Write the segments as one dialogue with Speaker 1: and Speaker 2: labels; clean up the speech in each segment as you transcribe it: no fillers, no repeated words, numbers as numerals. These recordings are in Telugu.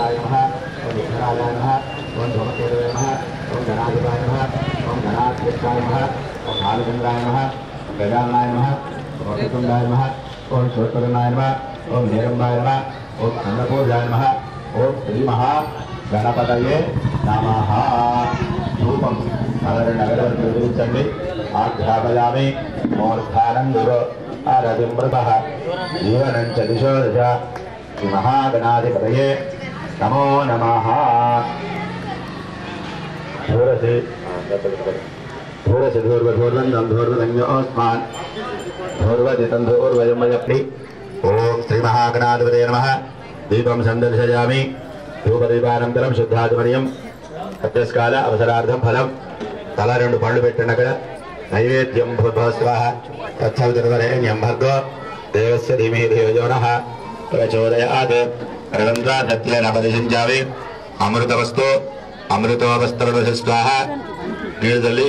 Speaker 1: गणेशाय नमः ओम विघ्नराजाय नमः ओम धूमकेतवे नमः ओम गणाधिपाय नमः ओम गणाध्यक्षाय नमः ओम भानुचंद्राय नमः गजाननाय नमः ओम वक्रतुंडाय नमः ओम श्वेतवर्णाय नमः ओम हेरंबाय नमः ओम अन्नपूर्णाय नमः ओम श्री महा गणपतये नमः धूपं नगरनगरप्रतिष्ठन्ति आध्यापयामि मूर्धानं गुरु आरतिमृतः जीवनं च दिशो दश श्री महागणाधिपतये नमो नमः। धूरसे धूर्वधूर्वन्दं धूर्वधन्योऽस्मान् धूर्वदितं धूर्वयमयप्रि ओम श्री महागणाधिपतये नमः। दीपं सन्दर्शयामि धूपदीपानन्तरं शुद्धाचमनीयं सत्यस्काल अवसरार्थं फलं तला रेंडु पंड्लु पेट्टंడి అక్కడ నైవేద్యం భూర్భువస్వాహ తత్సవితుర్వరేణ్యం భర్గో దేవస్య ధీమహి ధియో యో నః ప్రచోదయాత్ రవంద్రాధత్యేన పరిశించామి అమృతవస్తు అమృతోవస్త్రవశ స్వాహ నీరు తల్లి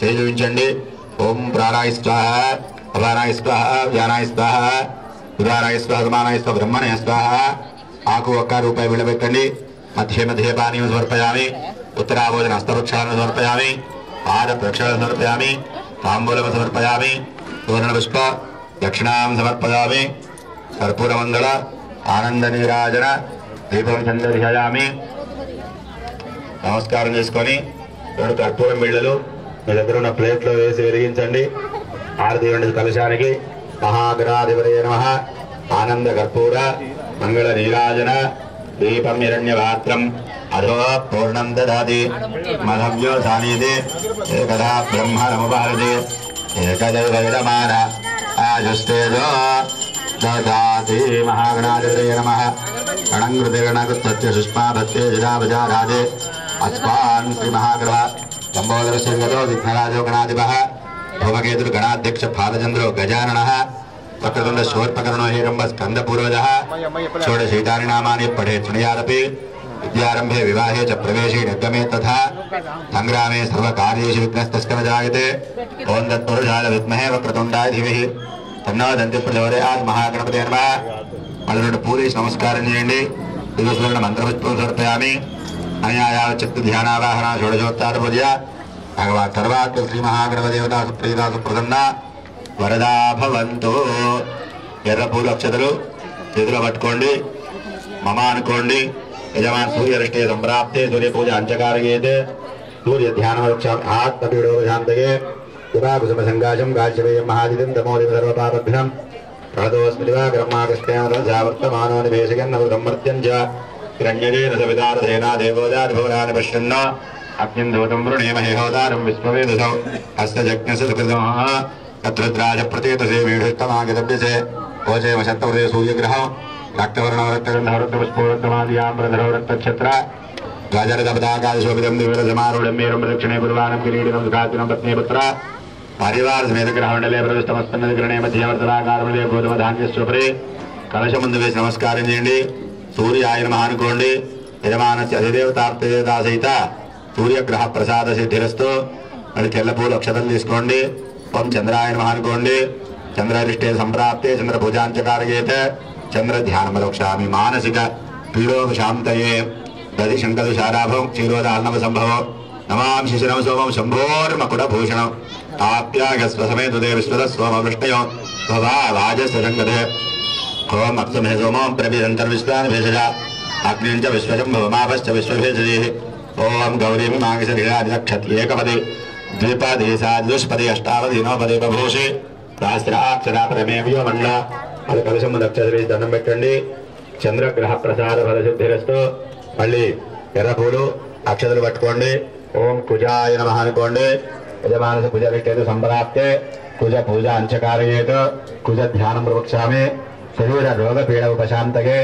Speaker 1: చేయి చూపించండి ఓం ప్రాణాయ స్వాహ అపానాయ స్వాహ వ్యానాయ స్వాహ ఉదారాయ స్వాహ సమానాయ స్వాహ బ్రహ్మణే స్వాహ ఆకు ఒక్క రూపాయి విడబెట్టండి మధ్య మధ్య పానీయం సమర్పయామి उत्तराभोजन हस्तवृक्षाలను సమర్పయామి పాద ప్రక్షాళన సమర్పయామి తాంబూలం సమర్పయామి సువర్ణ పుష్ప దక్షిణాం సమర్పయామి కర్పూర మంగళ ఆనంద నీరాజన దీపం సందర్శయామి నమస్కారం చేసుకొని రెండు కర్పూరం బిళ్ళలు మీ దగ్గర ఉన్న ప్లేట్లో వేసి వెలిగించండి ఆరతి ఇవ్వండి కలశానికి మహాగణాధిపతయే నమః ఆనంద కర్పూర మంగళ నీరాజన दीपम हिरण्यपात्रम अधो पूर्णं ददाति मधव्यो सानीति एकदा ब्रह्मणमुपहरति एकदैवविदमान आजुष्टेजो ददाति महागणाधिपतये नमः। गणङ्कृते गणकृतस्य सुष्मा भक्ते जिरावजारादे अस्मान् श्री महाग्रह लम्बोदरसिंहतो विघ्नराजो गणाधिपः धूमकेतुर्गणाध्यक्ष फालचन्द्रो गजाननः वक्रतुंड शोर्पकर्णो हेरंब स्कंदपूर्वजः षोडशीतानि नामानि पठेत् शृणुयादपि विद्यारंभे विवाहे च प्रवेशे निर्गमे तथा संग्रामे सर्वकार्येषु विघ्नस्तस्य न जायते ओं तत्पुरुषाय विद्महे वक्रतुंडाय धीमहि तन्नो दन्ति प्रचोदयात्। महागणपतये नमः। मधुरुड पूरी नमस्कारं చేయండి దివసవర్ణ మంత్రపుష్పం సమర్పయామి అన్యాయావచిత్త ధ్యానావాహన షోడశోత్తర పూజ భగవత్ సర్వాత్మ శ్రీ మహాగణపదేవతా సుప్రీతా సుప్రసన్న వరదా భవంతు। ఎర్ర పూలు అక్షతలు చేతిలో పట్టుకోండి మమ అనుకోండి యజమాన్ సూర్యరిష్టే సంప్రాప్తే సూర్య పూజ అంచకారయేత్ సూర్య ధ్యానవృక్షం ఆత్మపీడో శాంతయే దివాకుసుమ సంగాశం గాశ్యవేయం మహాదితం తమోదివ సర్వపాపఘ్నం ప్రణతోస్మి దివాకరమాకృష్ణేన రథావర్తమానో నివేశయన్ నవృతమర్త్యం చ హిరణ్యజేన సవితారసేనా దేవోదార్ భువనాని పశ్యన్న అగ్నిం దూతం వృణేమహే హోదారం విశ్వవేదసౌ హస్త జజ్ఞస్య సుకృతం तद्रुद्राज प्रतीतसे वीढुत्तमागतभ्यसे ओचे वशत्तवदे सूर्यग्रहं रक्तवर्णवरक्तगन्धवरक्तपुष्पोत्तमादियाम्रधरोरक्तच्छत्र गाजरदपदाकाशोभितं दिव्यरसमारूढं मेरुं दक्षिणे गुरुवानं किरीटिनं सुखातिनं पत्नीपुत्र परिवारसमेतग्रहमण्डले प्रविष्टमस्पन्नदिग्रणे मध्यवर्तनाकारमले गोधुमधान्यस्वपरे कलशमुंదు వేసి నమస్కారం చేయండి సూర్యాయ నమః అనుకోండి యజమానస్య అధిదేవతాప్తదేవతా సహిత సూర్యగ్రహ ప్రసాద సిద్ధిరస్తు మరి తెల్ల పూలు అక్షతలు తీసుకోండి ओम चंद्राय नमः अनुकोंडि चंद्ररिष्टे संप्राप्ते चंद्र पूजांचकारयेत चंद्र ध्यानमलोक्षामि मानसिक पीडोपशान्तये दधि शंकरशाराभं क्षीरोदार्णव संभव नमामि शिशिरं सोमं शम्भोर्मकुटभूषणं आप्यागस्वसमेत देवस्वरस्वमवृष्टयो भवावाजस्वसङ्गते ओम अप्सुमे सोमं प्रभिदन्तर्विश्वानि भेषज अग्निं च विश्वशम्भवमापश्च विश्वभेषजेः ओम गौरीं मागसरिरादिनक्षत्येकपदे द्विपदेशाद्युष्पदे अष्टावधि नवपदे बभूषे सहस्राक्षरा प्रमेव्यो मंडल అది కలశం అక్షతలు వేసి దండం పెట్టండి చంద్రగ్రహ ప్రసాద ఫల సిద్ధిరస్తు మళ్ళీ ఎర్ర పూలు అక్షతలు పట్టుకోండి ఓం కుజాయ నమః అనుకోండి యజమానస కుజ రిష్టే సంప్రాప్తే కుజ పూజ అంచకారయేత్ కుజ ధ్యానం ప్రవక్ష్యామి శరీర రోగ పీడ ఉపశాంతకే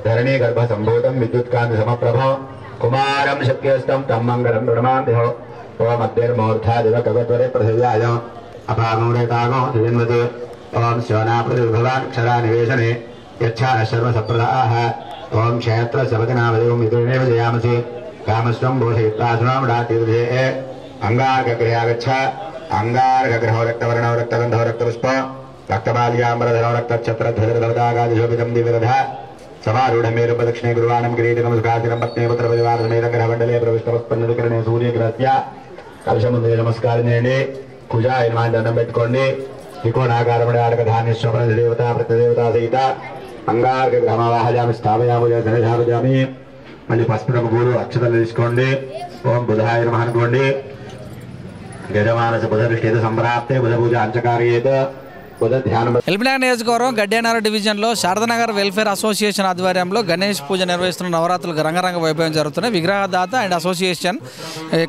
Speaker 1: ధరణీ గర్భ సంభూతం విద్యుత్కాంతి సమప్రభో కుమారం శక్యస్తం తం మంగళం ప్రణమామ్యహో ओम अद्यर्मूर्धा दिवकगत्वरे पृथिव्याय अपामूरेतागो दिवन्वते ओम श्रवणाप्रतिभवान् क्षरानिवेशने यच्छानः सर्वसप्रदाः ओम क्षेत्र सवदनावदेवं विदुर्नेव जयामसि कामस्वं बोधयित्वासुनामडातिर्धे अंगार्घगृहागच्छ अंगार्घगृहो रक्तवर्णो रक्तगन्धो रक्तपुष्पो रक्तमाल्याम्बरधरो रक्तच्छत्रध्वजरधवदागादिशोभितं दिव्यरथा समारूढ़मेरु प्रदक्षिणे गुरुवाणं किरीटकं सुखासिनं पत्नीपुत्र परिवारसमेत ग्रहमण्डले प्रविष्टवत्पन्नदिकरणे सूर्यग्रहस्य कलशमुंदे नमस्कार చేయండి పూజ యజమాని దండం పెట్టుకోండి త్రికోణాకారముడే ఆడకధాన్యేశ్వర దేవత ప్రతిదేవత సహిత అంగార్ఘ గ్రహమావాహయామి స్థాపయామి ధనధాపయామి మళ్ళీ పసుపు పూలు అక్షతలు తీసుకోండి ఓం బుధాయ నమః అనుకోండి గజమానస బుధ దృష్టి సంప్రాప్తే బుధ పూజ అంచకార్యేత
Speaker 2: ఎల్బీనగర్ నియోజకవర్గం గడ్డేనారు డివిజన్లో శారదానగర్ వెల్ఫేర్ అసోసియేషన్ ఆధ్వర్యంలో గణేష్ పూజ నిర్వహిస్తున్న నవరాత్రులకు రంగరంగ వైభవం జరుగుతున్నాయి. విగ్రహదాత అండ్ అసోసియేషన్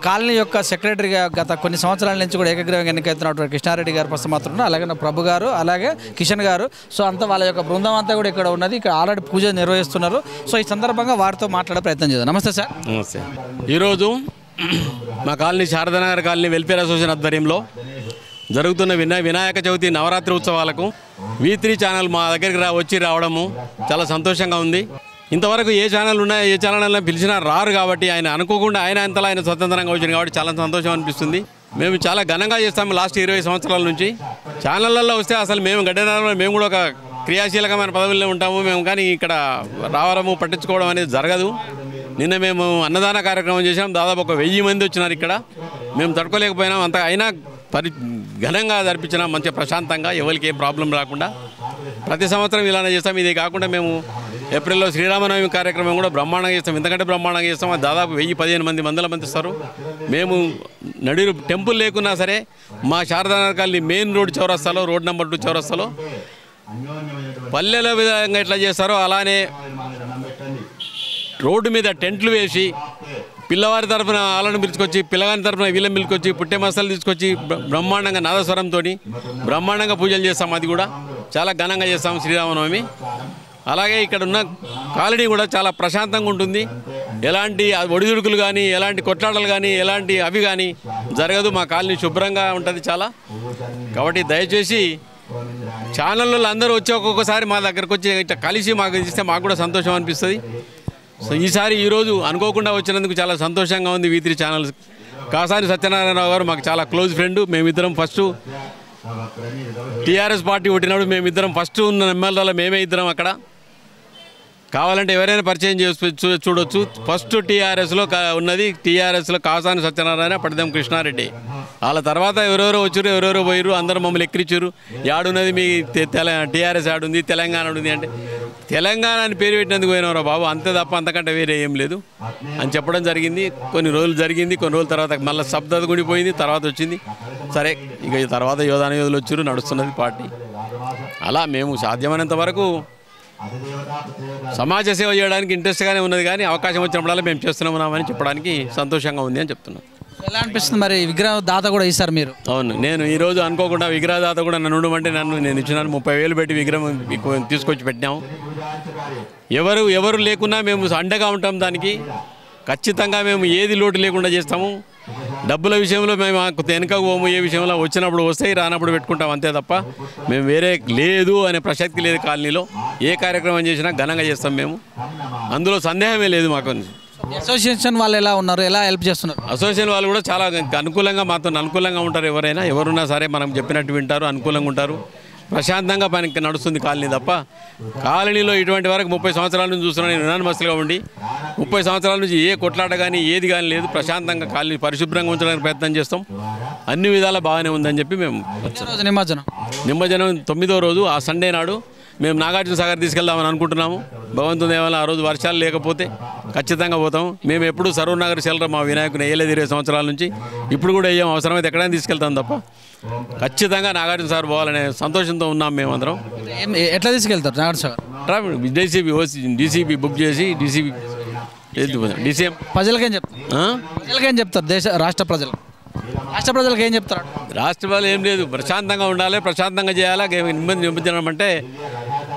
Speaker 2: కాలనీ యొక్క సెక్రటరీగా గత కొన్ని సంవత్సరాల నుంచి కూడా ఏకగ్రీవంగా ఎన్నికైతున్నటువంటి కృష్ణారెడ్డి గారు ప్రస్తుతం అలాగే ప్రభు గారు అలాగే కిషన్ గారు. సో అంతా వాళ్ళ యొక్క బృందం అంతా కూడా ఇక్కడ ఉన్నది. ఇక్కడ ఆల్రెడీ పూజ నిర్వహిస్తున్నారు. సో ఈ సందర్భంగా వారితో మాట్లాడే ప్రయత్నం చేద్దాం. నమస్తే సార్.
Speaker 3: నమస్తే. ఈరోజు మా colony Sharada Nagar colony welfare association ఆధ్వర్యంలో జరుగుతున్న వినాయక చవితి నవరాత్రి ఉత్సవాలకు V3 ఛానల్ మా దగ్గరికి వచ్చి రావడము చాలా సంతోషంగా ఉంది. ఇంతవరకు ఏ ఛానల్ ఉన్నాయో ఏ ఛానల్ పిలిచినా రారు కాబట్టి ఆయన అనుకోకుండా ఆయన అంతలా ఆయన స్వతంత్రంగా వచ్చింది కాబట్టి చాలా సంతోషం అనిపిస్తుంది. మేము చాలా ఘనంగా చేస్తాము లాస్ట్ 20 సంవత్సరాల నుంచి. ఛానళ్ళల్లో వస్తే అసలు మేము గడ్డెనారలో మేము కూడా ఒక క్రియాశీలకమైన పదవుల్లో ఉంటాము మేము, కానీ ఇక్కడ రావడము పట్టించుకోవడం అనేది జరగదు. నిన్న మేము అన్నదాన కార్యక్రమం చేసాం. దాదాపు ఒక 1000 మంది వచ్చినారు. ఇక్కడ మేము తట్టుకోలేకపోయినాం. అంత అయినా ఘనంగా జరిపించిన మంచి ప్రశాంతంగా ఎవరికి ఏ ప్రాబ్లం రాకుండా ప్రతి సంవత్సరం ఇలానే చేస్తాం. ఇది కాకుండా మేము ఏప్రిల్లో శ్రీరామనవమి కార్యక్రమం కూడా బ్రహ్మాండంగా చేస్తాం. ఇంతకంటే బ్రహ్మాండంగా చేస్తాం. దాదాపు 1000-15 మంది వస్తారు. మేము నడిరు టెంపుల్ లేకున్నా సరే మా శారదానగర్ కాలనీ మెయిన్ రోడ్ చౌరస్తాలో రోడ్ నెంబర్ 2 చౌరస్తాలో పల్లెల విధంగా ఎట్లా చేస్తారో అలానే రోడ్డు మీద టెంట్లు వేసి పిల్లవారి తరఫున వాళ్ళని పిలుచుకొచ్చి పిల్లగాని తరఫున వీళ్ళని పిలుచుకొచ్చి పుట్టే మసాలు తీసుకొచ్చి బ్రహ్మాండంగా నాదస్వరంతో బ్రహ్మాండంగా పూజలు చేస్తాం. అది కూడా చాలా ఘనంగా చేస్తాం శ్రీరామనవమి. అలాగే ఇక్కడ ఉన్న కాలనీ కూడా చాలా ప్రశాంతంగా ఉంటుంది. ఎలాంటి ఒడిదుడుకులు కానీ ఎలాంటి కొట్లాటలు కానీ ఎలాంటి అవి కానీ జరగదు. మా కాలనీ శుభ్రంగా ఉంటుంది చాలా. కాబట్టి దయచేసి ఛానళ్ళు అందరూ వచ్చి ఒక్కొక్కసారి మా దగ్గరకు వచ్చి ఇట్లా కలిసి మాకు ఇస్తే మాకు కూడా సంతోషం అనిపిస్తుంది. సో ఈరోజు అనుకోకుండా వచ్చినందుకు చాలా సంతోషంగా ఉంది. V3 ఛానల్స్ కాసాని సత్యనారాయణరావు గారు మాకు చాలా క్లోజ్ ఫ్రెండ్. మేమిద్దరం ఫస్ట్ టీఆర్ఎస్ పార్టీ పుట్టినప్పుడు మేమిద్దరం ఫస్ట్ ఉన్న ఎమ్మెల్యేలో మేమే ఇద్దరం అక్కడ. కావాలంటే ఎవరైనా పరిచయం చూడొచ్చు. ఫస్ట్ టీఆర్ఎస్లో ఉన్నది టీఆర్ఎస్లో కాసాని సత్యనారాయణ పడిదం కృష్ణారెడ్డి. వాళ్ళ తర్వాత ఎవరెవరో వచ్చారు ఎవరెవరో పోయారు. అందరూ మమ్మల్ని ఎక్కిరిచ్చారు. యాడున్నది మీ టీఆర్ఎస్ యాడుంది తెలంగాణ ఉంది అంటే తెలంగాణ అని పేరు పెట్టినందుకు పోయినవరా బాబు అంతే తప్ప అంతకంటే వేరే ఏం లేదు అని చెప్పడం జరిగింది. కొన్ని రోజులు జరిగింది. కొన్ని రోజుల తర్వాత మళ్ళీ శబ్దత గుడిపోయింది. తర్వాత వచ్చింది. సరే ఇక తర్వాత యోధాన యోధులు వచ్చారు. నడుస్తున్నది పార్టీ. అలా మేము సాధ్యమైనంత వరకు సమాజ సేవ చేయడానికి ఇంట్రెస్ట్గానే ఉన్నది, కానీ అవకాశం వచ్చినప్పుడల్లా మేము చేస్తున్నామని చెప్పడానికి సంతోషంగా ఉంది అని చెప్తున్నాం.
Speaker 2: ఎలా అనిపిస్తుంది మరి విగ్రహదాత కూడా ఇస్తారు మీరు?
Speaker 3: అవును, నేను ఈరోజు అనుకోకుండా విగ్రహదాత కూడా నన్ను ఉండమంటే నేను ఇచ్చినాను. 30,000 పెట్టి విగ్రహం తీసుకొచ్చి పెట్టినాము. ఎవరు లేకున్నా మేము అండగా ఉంటాం. దానికి ఖచ్చితంగా మేము ఏది లోటు లేకుండా చేస్తాము. డబ్బుల విషయంలో మేము వెనకకు పోము. ఏ విషయంలో వచ్చినప్పుడు వస్తాయి, రానప్పుడు పెట్టుకుంటాం అంతే తప్ప మేము వేరే లేదు అనే ప్రసక్తి లేదు. కాలనీలో ఏ కార్యక్రమం చేసినా ఘనంగా చేస్తాం మేము. అందులో సందేహమే లేదు మాకు.
Speaker 2: అసోసియేషన్ వాళ్ళు ఎలా ఉన్నారు, ఎలా హెల్ప్ చేస్తున్నారు?
Speaker 3: అసోసియేషన్ వాళ్ళు కూడా చాలా అనుకూలంగా మాతో అనుకూలంగా ఉంటారు. ఎవరున్నా సరే మనం చెప్పినట్టు వింటారు, అనుకూలంగా ఉంటారు. ప్రశాంతంగా పనికి నడుస్తుంది కాలనీ తప్ప కాలనీలో ఇటువంటి వరకు 30 సంవత్సరాల నుంచి చూస్తున్నాను నేను యునానిమస్గా ఉండి. 30 సంవత్సరాల నుంచి ఏ కొట్లాట కానీ ఏది కానీ లేదు. ప్రశాంతంగా కాలనీ పరిశుభ్రంగా ఉంచడానికి ప్రయత్నం చేస్తాం. అన్ని విధాలా బాగానే ఉందని చెప్పి మేము నిమజ్జనం 9వ రోజు ఆ సండే నాడు మేము నాగార్జున సాగర్ తీసుకెళ్దామని అనుకుంటున్నాము. భగవంతుని దేవాల ఆ రోజు వర్షాలు లేకపోతే ఖచ్చితంగా పోతాం. మేము ఎప్పుడు సరూర్ నగర్ సెల్టర్ మా వినాయకుని వేయలేదు 20 సంవత్సరాల నుంచి. ఇప్పుడు కూడా వేయం. అవసరమైతే ఎక్కడైనా తీసుకెళ్తాం తప్ప ఖచ్చితంగా నాగార్జున సాగర్ పోవాలనే సంతోషంతో ఉన్నాం మేమందరం.
Speaker 2: ఎట్లా తీసుకెళ్తారు నాగార్జున సాగర్?
Speaker 3: డీసీబీ బుక్ చేసి డీసీఎం
Speaker 2: ప్రజలకేం చెప్తారు? రాష్ట్ర ప్రజలకు ఏం చెప్తారు?
Speaker 3: రాష్ట్ర ప్రజలు ఏం లేదు, ప్రశాంతంగా ఉండాలి, ప్రశాంతంగా చేయాలి. నిమజ్జనం అంటే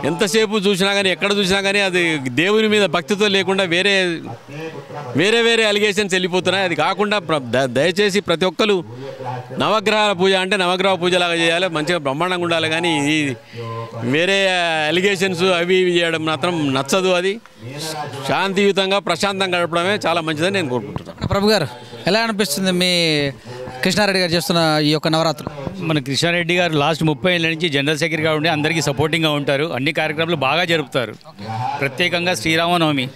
Speaker 3: ఎంతసేపు చూసినా కానీ ఎక్కడ చూసినా కానీ అది దేవుని మీద భక్తితో లేకుండా వేరే అలిగేషన్స్ వెళ్ళిపోతున్నాయి. అది కాకుండా దయచేసి ప్రతి ఒక్కరు నవగ్రహాల పూజ అంటే నవగ్రహ పూజలాగా చేయాలి, మంచిగా బ్రహ్మాండంగా ఉండాలి. కానీ ఈ వేరే అలిగేషన్స్ అవి చేయడం మాత్రం నచ్చదు. అది శాంతియుతంగా ప్రశాంతంగా గడపడమే చాలా మంచిదని నేను కోరుకుంటున్నాను.
Speaker 2: ప్రభు గారు, ఎలా అనిపిస్తుంది మీ కృష్ణారెడ్డి గారు చేస్తున్న ఈ యొక్క నవరాత్రులు?
Speaker 4: మన కృష్ణారెడ్డి గారు లాస్ట్ 30 ఏళ్ళ నుంచి జనరల్ సెక్రటరీగా ఉండి అందరికీ సపోర్టింగ్గా ఉంటారు. అన్ని కార్యక్రమాలు బాగా జరుపుతారు. ప్రత్యేకంగా శ్రీరామనవమి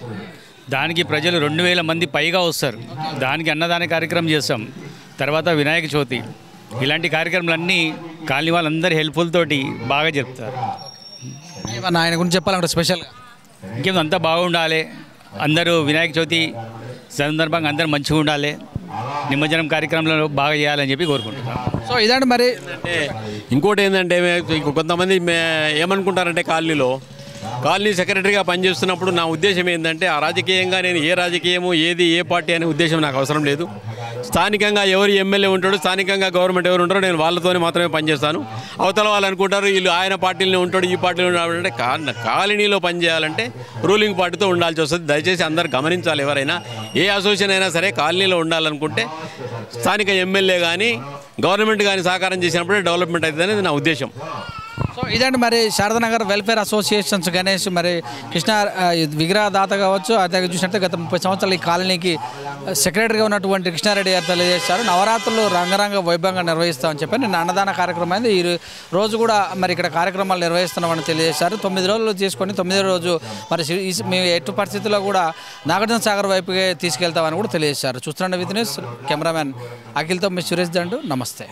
Speaker 4: దానికి ప్రజలు 2000 మంది పైగా వస్తారు. దానికి అన్నదాన కార్యక్రమం చేస్తాం. తర్వాత వినాయక చవితి ఇలాంటి కార్యక్రమాలన్నీ కాలనీ వాళ్ళందరి హెల్ప్ఫుల్ తోటి బాగా జరుపుతారు.
Speaker 2: ఆయన గురించి చెప్పాలంటే స్పెషల్గా
Speaker 4: ఇంకేం అంతా బాగుండాలి. అందరూ వినాయక చవితి సందర్భంగా అందరూ మంచిగా ఉండాలి. నిమజ్జనం కార్యక్రమంలో బాగా చేయాలని చెప్పి కోరుకుంటున్నాం.
Speaker 2: సో ఇదండి మరి.
Speaker 3: అంటే ఇంకోటి ఏంటంటే కొంతమంది ఏమనుకుంటారంటే కాలనీ సెక్రటరీగా పనిచేస్తున్నప్పుడు నా ఉద్దేశం ఏంటంటే ఆ రాజకీయంగా నేను ఏ రాజకీయము ఏది ఏ పార్టీ అనే ఉద్దేశం నాకు అవసరం లేదు. స్థానికంగా ఎవరు ఎమ్మెల్యే ఉంటాడు, స్థానికంగా గవర్నమెంట్ ఎవరు ఉంటారో నేను వాళ్ళతోనే మాత్రమే పనిచేస్తాను. అవతల వాళ్ళు అనుకుంటారు వీళ్ళు ఆయన పార్టీలోనే ఉంటాడు ఈ పార్టీలో ఉంటాడంటే కాలనీలో పనిచేయాలంటే రూలింగ్ పార్టీతో ఉండాల్సి వస్తుంది. దయచేసి అందరు గమనించాలి. ఎవరైనా ఏ అసోసియేషన్ అయినా సరే కాలనీలో ఉండాలనుకుంటే స్థానిక ఎమ్మెల్యే కానీ గవర్నమెంట్ కానీ సహకారం చేసినప్పుడే డెవలప్మెంట్ అవుతుంది అనేది నా ఉద్దేశం.
Speaker 2: సో ఇదండి మరి శారదానగర్ వెల్ఫేర్ అసోసియేషన్స్ గణేష్ మరి కృష్ణ విగ్రహదాత కావచ్చు. అదే చూసినట్టు గత 30 సంవత్సరాలు ఈ కాలనీకి సెక్రటరీగా ఉన్నటువంటి కృష్ణారెడ్డి గారు తెలియజేశారు. నవరాత్రులు రంగరంగ వైభవంగా నిర్వహిస్తామని చెప్పి నిన్న అన్నదాన కార్యక్రమం అయింది. ఈ రోజు కూడా మరి ఇక్కడ కార్యక్రమాలు నిర్వహిస్తున్నామని తెలియజేశారు. 9 రోజులు చేసుకొని 9వ రోజు మరి మేము ఎటు పరిస్థితుల్లో కూడా నాగార్జున సాగర్ వైపుగా తీసుకెళ్తామని కూడా తెలియజేశారు. చూస్తున్న విత్ న్యూస్ కెమెరామ్యాన్ అఖిల్తో మీ సురేష్ దండు. నమస్తే.